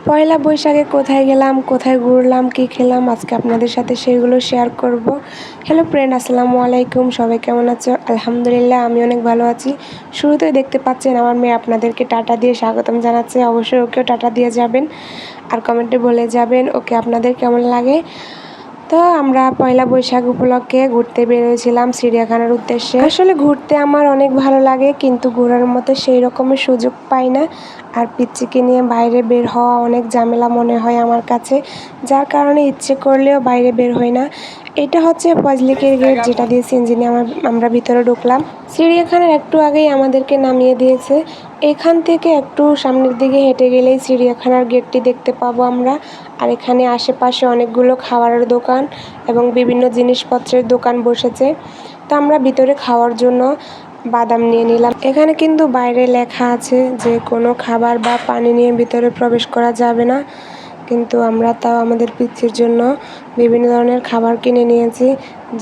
পয়লা বৈশাখে কোথায় গেলাম, কোথায় ঘুরলাম, কি খেলাম আজকে আপনাদের সাথে সেগুলো শেয়ার করব। হ্যালো ফ্রেন্ড, আসসালামু আলাইকুম। সবাই কেমন আছো? আলহামদুলিল্লাহ, আমি অনেক ভালো আছি। শুরুতেই দেখতে পাচ্ছেন আমার মেয়ে আপনাদেরকে টাটা দিয়ে স্বাগতম জানাচ্ছে। অবশ্যই ওকেও টাটা দিয়ে যাবেন আর কমেন্টে বলে যাবেন ওকে আপনাদের কেমন লাগে। তো আমরা পয়লা বৈশাখ উপলক্ষে ঘুরতে বেরিয়েছিলাম চিড়িয়াখানার উদ্দেশ্যে। আসলে ঘুরতে আমার অনেক ভালো লাগে, কিন্তু ঘোরার মতো সেই রকমের সুযোগ পাই না। আর পিচ্চিকে নিয়ে বাইরে বের হওয়া অনেক ঝামেলা মনে হয় আমার কাছে, যার কারণে ইচ্ছে করলেও বাইরে বের হই না। এটা হচ্ছে ফজলিকের গেট, যেটা দিয়ে ইঞ্জিনে আমরা ভিতরে ঢুকলাম। চিড়িয়াখানার একটু আগেই আমাদেরকে নামিয়ে দিয়েছে। এখান থেকে একটু সামনের দিকে হেঁটে গেলেই চিড়িয়াখানার গেটটি দেখতে পাবো আমরা। আর এখানে আশেপাশে অনেকগুলো খাবারের দোকান এবং বিভিন্ন জিনিসপত্রের দোকান বসেছে। তো আমরা ভিতরে খাওয়ার জন্য বাদাম নিয়ে নিলাম। এখানে কিন্তু বাইরে লেখা আছে যে কোনো খাবার বা পানি নিয়ে ভিতরে প্রবেশ করা যাবে না, কিন্তু আমরা তাও আমাদের পিচ্চির জন্য বিভিন্ন ধরনের খাবার কিনে নিয়েছি,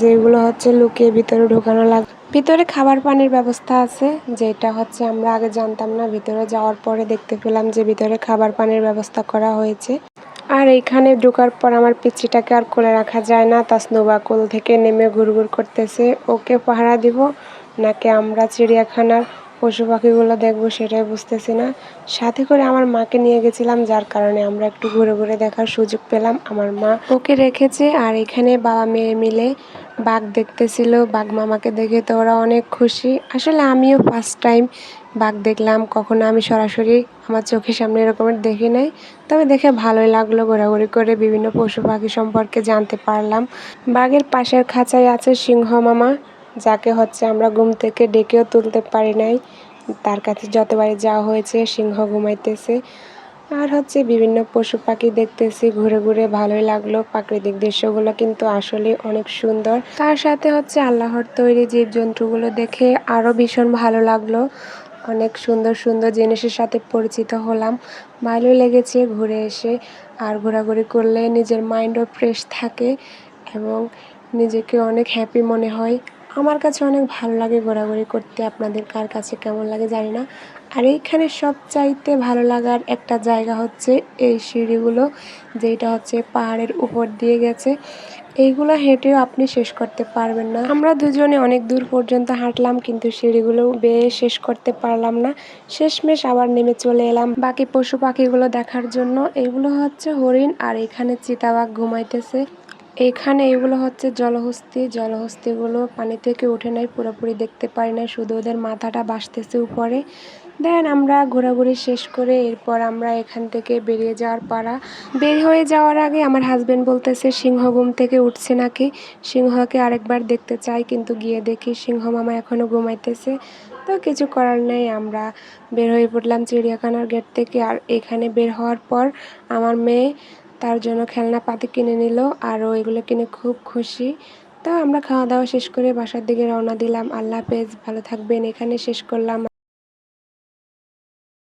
যেগুলো হচ্ছে লুকিয়ে ভিতরে ঢোকানো লাগে। ভিতরে খাবার পানির ব্যবস্থা আছে, যেটা হচ্ছে আমরা আগে জানতাম না। ভিতরে যাওয়ার পরে দেখতে পেলাম যে ভিতরে খাবার পানির ব্যবস্থা করা হয়েছে। আর এইখানে ঢোকার পর আমার পিচ্চিটাকে আর কোলে রাখা যায় না। তাসনুবা কোল থেকে নেমে ঘুরঘুর করতেছে। ওকে পাহারা দিব নাকি আমরা চিড়িয়াখানার পশু পাখিগুলো দেখবো সেটাই বুঝতেছি না। সাথে করে আমার মাকে নিয়ে গেছিলাম, যার কারণে আমরা একটু ঘুরে ঘুরে দেখার সুযোগ পেলাম। আমার মা ওকে রেখেছে। আর এখানে বাবা মেয়ে মিলে বাঘ দেখতেছিল। বাঘ মামাকে দেখে তো ওরা অনেক খুশি। আসলে আমিও ফার্স্ট টাইম বাঘ দেখলাম, কখনো আমি সরাসরি আমার চোখের সামনে এরকমের দেখি নাই। তবে দেখে ভালোই লাগলো, ঘোরাঘুরি করে বিভিন্ন পশু পাখি সম্পর্কে জানতে পারলাম। বাঘের পাশের খাঁচায় আছে সিংহ মামা, যাকে হচ্ছে আমরা ঘুম থেকে ডেকেও তুলতে পারি নাই। তার কাছে যতবারই যাওয়া হয়েছে সিংহ ঘুমাইতেছে। আর হচ্ছে বিভিন্ন পশু পাখি দেখতেছি ঘুরে ঘুরে, ভালোই লাগলো। প্রাকৃতিক দৃশ্যগুলো কিন্তু আসলে অনেক সুন্দর। তার সাথে হচ্ছে আল্লাহর তৈরি জীবজন্তুগুলো দেখে আরও ভীষণ ভালো লাগলো। অনেক সুন্দর সুন্দর জিনিসের সাথে পরিচিত হলাম। ভালোই লেগেছে ঘুরে এসে। আর ঘোরাঘুরি করলে নিজের মাইন্ডও ফ্রেশ থাকে এবং নিজেকে অনেক হ্যাপি মনে হয়। আমার কাছে অনেক ভালো লাগে ঘোরাঘুরি করতে। আপনাদের কার কাছে কেমন লাগে জানি না। আর এইখানে সবচাইতে ভালো লাগার একটা জায়গা হচ্ছে এই সিঁড়িগুলো, যেটা হচ্ছে পাহাড়ের উপর দিয়ে গেছে। এইগুলো হেঁটেও আপনি শেষ করতে পারবেন না। আমরা দুজনে অনেক দূর পর্যন্ত হাঁটলাম, কিন্তু সিঁড়িগুলো বেয়ে শেষ করতে পারলাম না। শেষমেশ আবার নেমে চলে এলাম বাকি পশু পাখিগুলো দেখার জন্য। এগুলো হচ্ছে হরিণ, আর এখানে চিতাবাঘ ঘুমাইতেছে। এইখানে এগুলো হচ্ছে জলহস্তিগুলো পানি থেকে উঠে নাই, পুরোপুরি দেখতে পারি না, শুধু ওদের মাথাটা ভাসতেছে উপরে। দেন আমরা ঘোরাঘুরি শেষ করে এরপর আমরা এখান থেকে বেরিয়ে যাওয়ার পালা। বের হয়ে যাওয়ার আগে আমার হাজবেন্ড বলতেছে সিংহ ঘুম থেকে উঠছে নাকি, সিংহকে আরেকবার দেখতে চাই, কিন্তু গিয়ে দেখি সিংহ মামা এখনো ঘুমাইতেছে। তো কিছু করার নেই, আমরা বের হয়ে পড়লাম চিড়িয়াখানার গেট থেকে। আর এখানে বের হওয়ার পর আমার মেয়ে তার জন্য খেলনা পাতি কিনে নিল, আর এগুলো কিনে খুব খুশি। তো আমরা খাওয়া দাওয়া শেষ করে বাসার দিকে রওনা দিলাম। আল্লাহ হাফেজ, ভালো থাকবেন। এখানে শেষ করলাম।